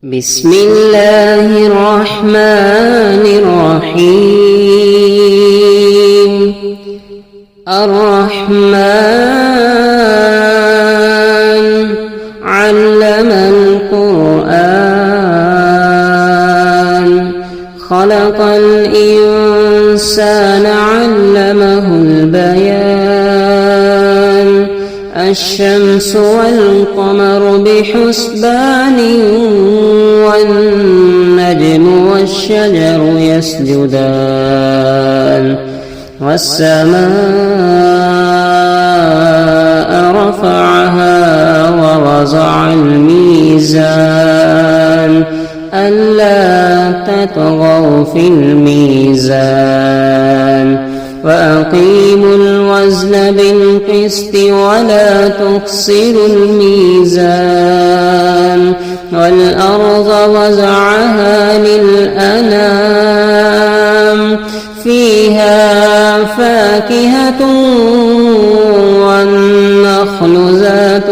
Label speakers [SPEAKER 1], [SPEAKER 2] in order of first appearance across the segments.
[SPEAKER 1] بسم الله الرحمن الرحيم. الرحمن علم القرآن خلق الإنسان علمه البيان الشمس والقمر بحسبان والنجم والشجر يسجدان والسماء رفعها ووضع الميزان ألا تطغوا في الميزان وأقيموا الوزن بالقسط ولا تخسروا الميزان والأرض وزعها للأنام فيها فاكهة والنخل ذات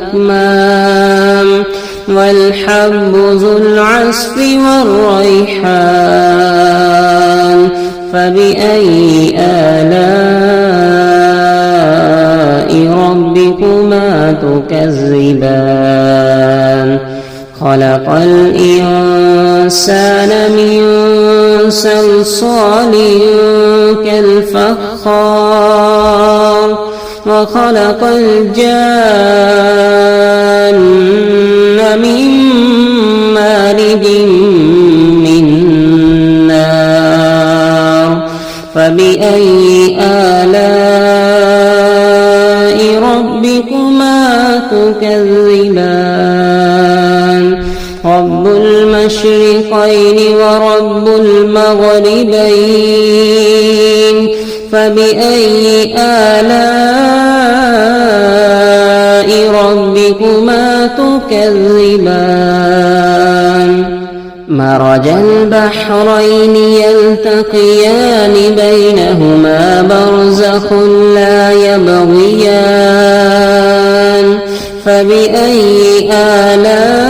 [SPEAKER 1] الأكمام والحب ذو العصف والريحان فبأي آلاء ربكما تكذبان خلق الإنسان من صلصال كالفخار وخلق الجان من مارج من نار فبأي آلاء ربكما تكذبان رب المشرقين ورب المغربين فبأي آلاء ربكما تكذبان مرج البحرين يلتقيان بينهما برزخ لا يبغيان فبأي آلاء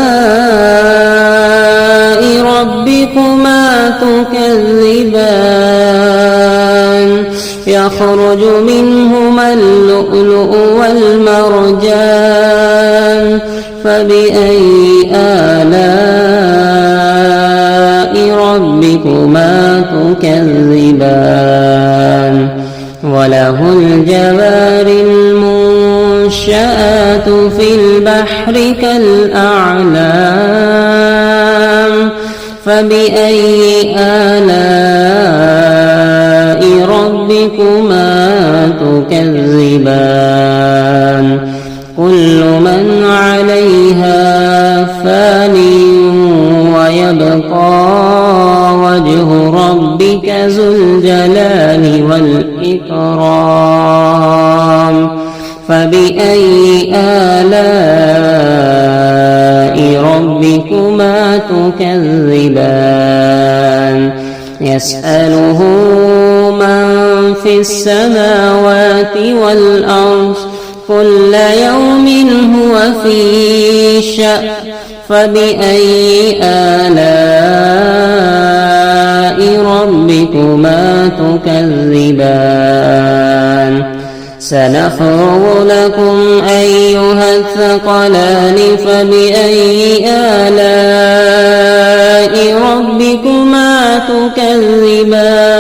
[SPEAKER 1] ربكما تكذبان يخرج منهما اللؤلؤ والمرجان فبأي آلاء ربكما تكذبان وله الجوار المنشآت في البحر كالأعلام فبأي آلاء ربكما تكذبان كل من عليها فان ويبقى وجه ربك ذو الجلال والإكرام فبأي آلاء ربكما تكذبان يسأله من في السماوات والأرض كل يوم هو في شأن فبأي آلاء ربكما تكذبان سنفرغ لكم أيها الثقلان فبأي آلاء ربكما تكذبان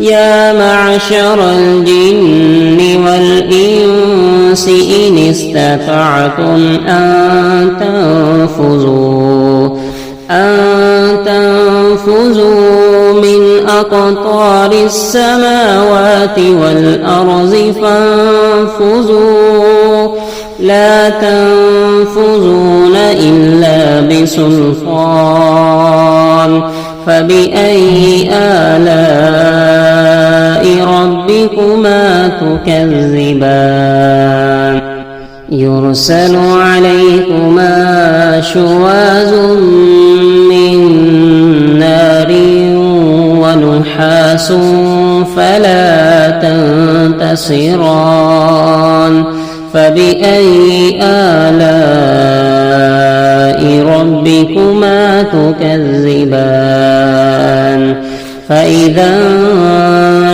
[SPEAKER 1] يا معشر الجن والإنس إن استطعتم أن تنفذوا من أقطار السماوات والأرض فانفذوا لا تنفذون إلا بسلطان فبأي آلاء ربكما تكذبان يرسل عليكما شواظ من نار ونحاس فلا تنتصران فبأي آلاء ربكما تكذبان فإذا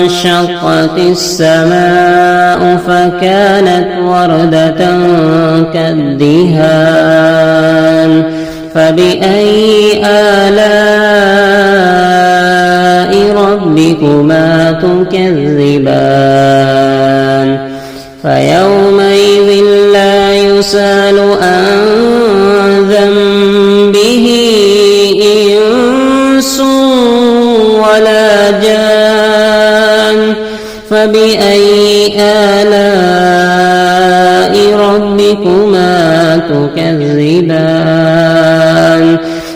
[SPEAKER 1] انشقت السماء فكانت وردة كالدهان فبأي آلاء ربكما تكذبان فيومئذ لا يسأل عن ذنبه إنس ولا جان فبأي آلاء ربكما تكذبان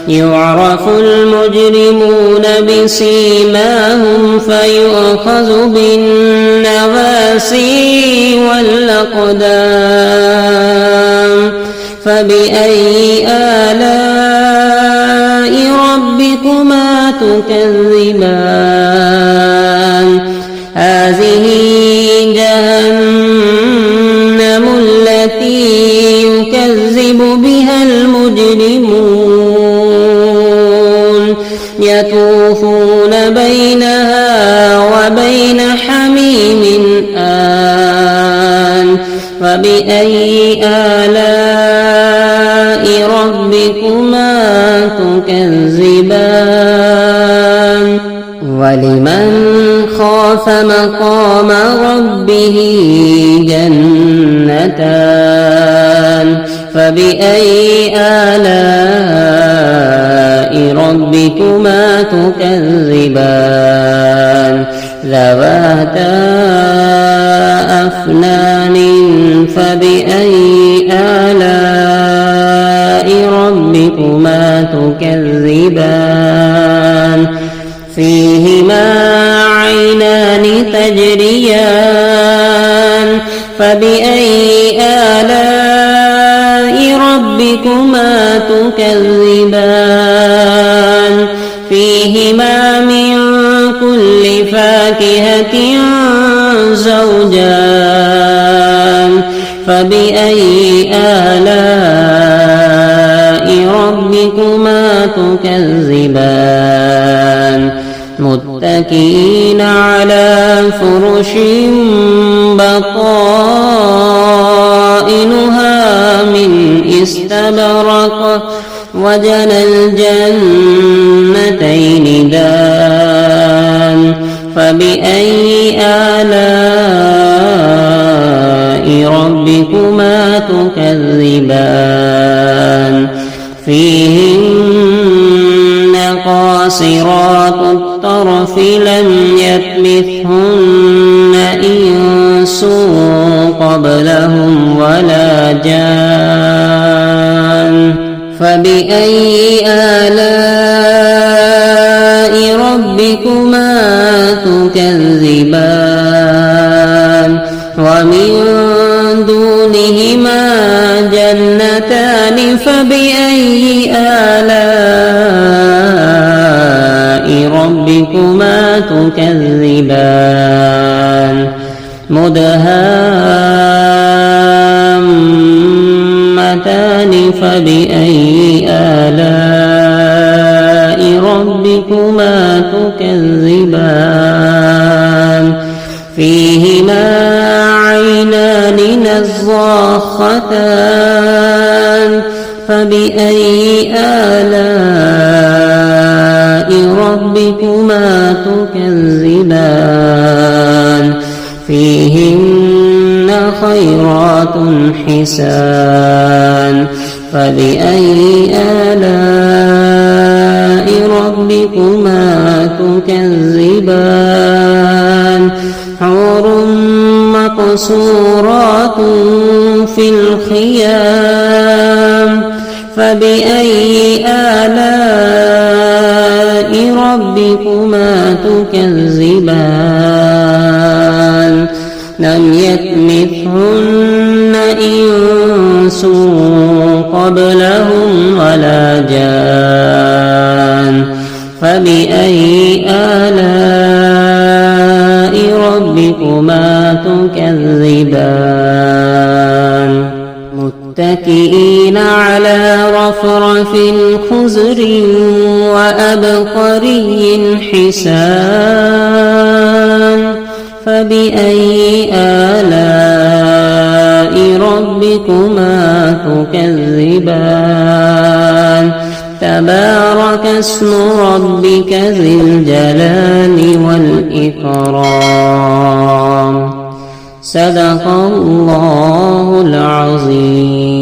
[SPEAKER 1] يعرف المجرمون بسيماهم فيؤخذ بالنواسي والأقدام فبأي آلاء ربكما تكذبان هذه جهنم التي يكذب بها المجرمون يطوفون بينها وبين حميم آن فبأي آلاء ربكما تكذبان ولمن خاف مقام ربه جنتان فبأي آلاء ربكما تكذبان ذواتا أفنان فبأي آلاء ربكما تكذبان فيهما عينان تجريان فبأي آلاء ربكما تكذبان فيهما من كل فاكهة زوجان فبأي آلاء ربكما تكذبان متكئين على فرش بطائنها من استبرق وجنى الجنتين دان فبأي آلاء ربكما تكذبان فيهن قاصرات الطرف لم يطمثهن إنس قبلهم ولا جان فبأي آلاء ربكما تكذبان ومن دونهما جنتان فبأي آلاء ربكما تكذبان مدهامتان فبأي آلاء ربكما تكذبان فيهما عينان نضاختان فبأي آلاء ربكما تكذبان فيهن خيرات حسان فبأي آلاء ربكما تكذبان حور مقصورات في الخيام فبأي آلاء ربكما تكذبان لم يطمثهن إنس قبلهم ولا جان فبأي آلاء ربكما تكذبان متكئين على وأخرف خزر وأبقري حسان فبأي آلاء ربكما تكذبان تبارك اسم ربك ذي الجلال والإكرام صدق الله العظيم.